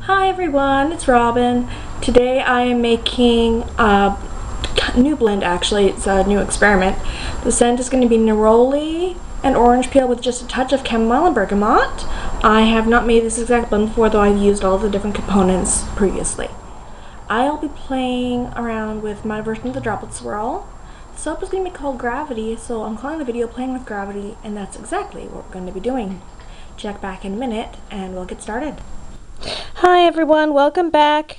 Hi everyone, it's Robin. Today I am making a new blend. Actually, it's a new experiment. The scent is going to be neroli and orange peel with just a touch of chamomile and bergamot. I have not made this exact blend before, though I've used all the different components previously. I'll be playing around with my version of the droplet swirl. The soap is going to be called Gravity, so I'm calling the video Playing with Gravity, and that's exactly what we're going to be doing. Check back in a minute and we'll get started. Hi everyone, welcome back.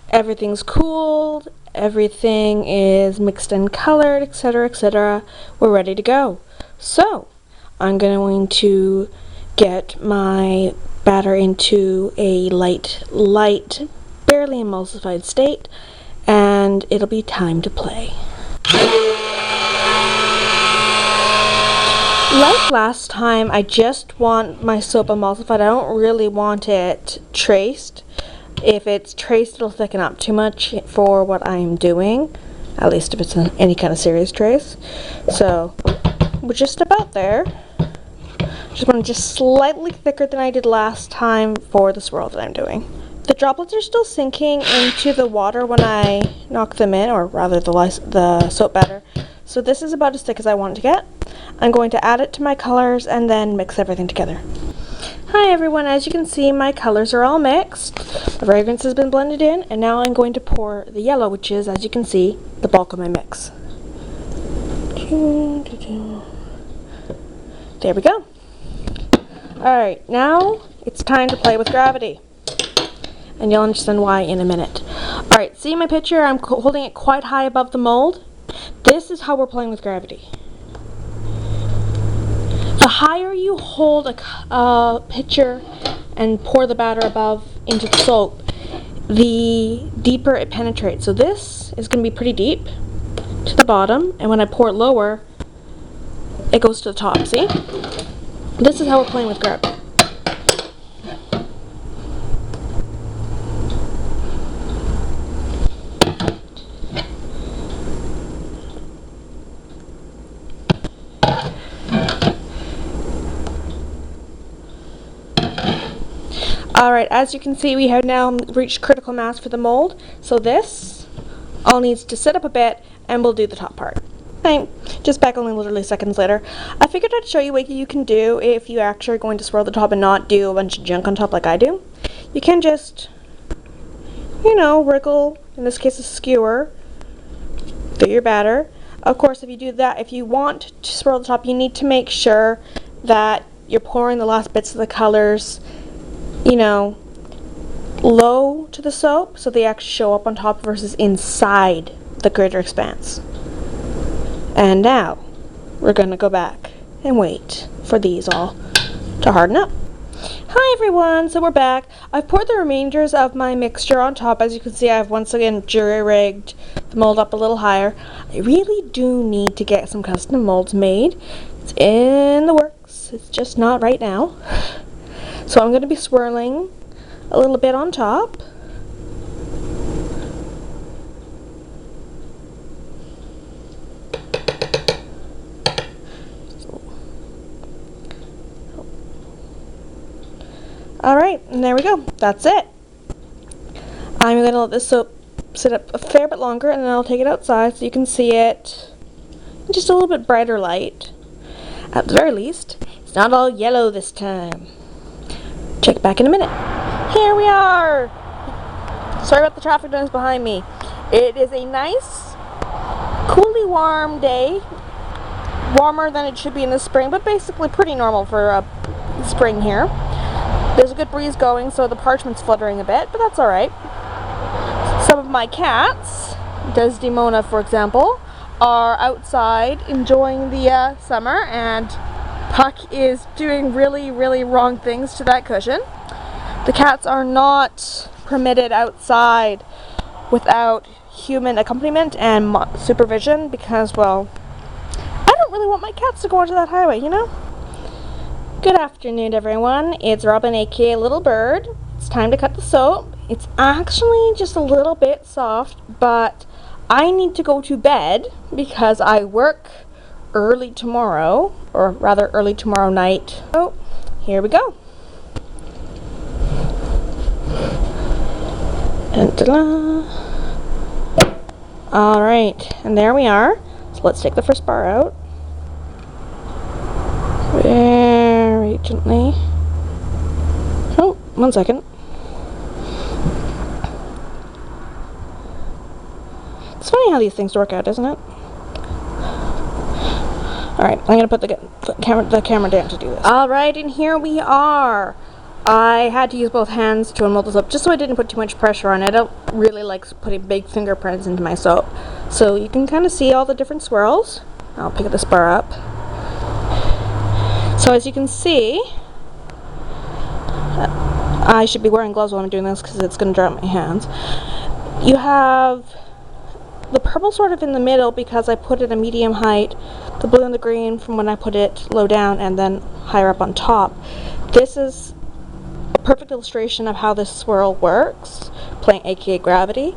Everything's cooled, everything is mixed and colored, etc., etc. We're ready to go. So, I'm going to get my batter into a light, barely emulsified state, and it'll be time to play. Like last time, I just want my soap emulsified. I don't really want it traced. If it's traced, it'll thicken up too much for what I'm doing, at least if it's any kind of serious trace. So we're just about there. Just want just slightly thicker than I did last time for the swirl that I'm doing. The droplets are still sinking into the water when I knock them in, or rather the soap batter. So this is about as thick as I want it to get. I'm going to add it to my colors and then mix everything together. Hi everyone, as you can see, my colors are all mixed. The fragrance has been blended in, and now I'm going to pour the yellow, which is, as you can see, the bulk of my mix. There we go. Alright, now it's time to play with gravity. And you'll understand why in a minute. Alright, see my picture? I'm holding it quite high above the mold. This is how we're playing with gravity. The higher you hold a pitcher and pour the batter above into the soap, the deeper it penetrates. So this is going to be pretty deep to the bottom, and when I pour it lower, it goes to the top, see? This is how we're playing with gravity. Alright, as you can see, we have now reached critical mass for the mold, so this all needs to sit up a bit, and we'll do the top part. Right, just back only literally seconds later. I figured I'd show you what you can do if you actually are going to swirl the top and not do a bunch of junk on top like I do. You can just, wriggle, in this case a skewer, through your batter. Of course, if you do that, if you want to swirl the top, you need to make sure that you're pouring the last bits of the colors low to the soap, so they actually show up on top versus inside the greater expanse. And now, we're going to go back and wait for these all to harden up. Hi everyone, so we're back. I've poured the remainders of my mixture on top. As you can see, I've once again jury-rigged the mold up a little higher. I really do need to get some custom molds made. It's in the works, it's just not right now. So I'm going to be swirling a little bit on top. Alright, and there we go. That's it. I'm going to let this soap sit up a fair bit longer, and then I'll take it outside so you can see it in just a little bit brighter light. At the very least, it's not all yellow this time. Check back in a minute. Here we are! Sorry about the traffic noise behind me. It is a nice, coolly warm day. Warmer than it should be in the spring, but basically pretty normal for spring here. There's a good breeze going, so the parchment's fluttering a bit, but that's alright. Some of my cats, Desdemona for example, are outside enjoying the summer, and Puck is doing really, really wrong things to that cushion. The cats are not permitted outside without human accompaniment and supervision because, well, I don't really want my cats to go onto that highway, Good afternoon, everyone. It's Robin, aka Little Bird. It's time to cut the soap. It's actually just a little bit soft, but I need to go to bed because I work early tomorrow, or rather early tomorrow night. So here we go. And ta-da! Alright, and there we are. So let's take the first bar out. Very gently. Oh, 1 second. It's funny how these things work out, isn't it? Alright, I'm going to put the camera down to do this. Alright, and here we are. I had to use both hands to unmold the soap just so I didn't put too much pressure on it. I don't really like putting big fingerprints into my soap. So you can kind of see all the different swirls. I'll pick this bar up. So as you can see, I should be wearing gloves while I'm doing this because it's going to dry out my hands. You have the purple sort of in the middle because I put it a medium height, the blue and the green from when I put it low down and then higher up on top. This is a perfect illustration of how this swirl works, playing aka gravity.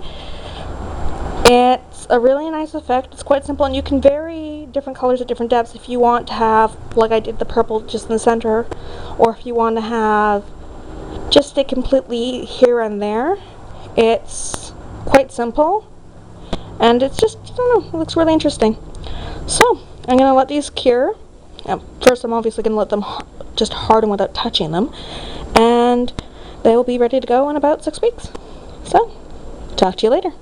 It's a really nice effect. It's quite simple, and you can vary different colors at different depths if you want to have, like I did, the purple just in the center, or if you want to have just stay completely here and there. It's quite simple, and it's just, I don't know, it looks really interesting. So I'm going to let these cure. First I'm obviously going to let them just harden without touching them, and they will be ready to go in about 6 weeks. So talk to you later.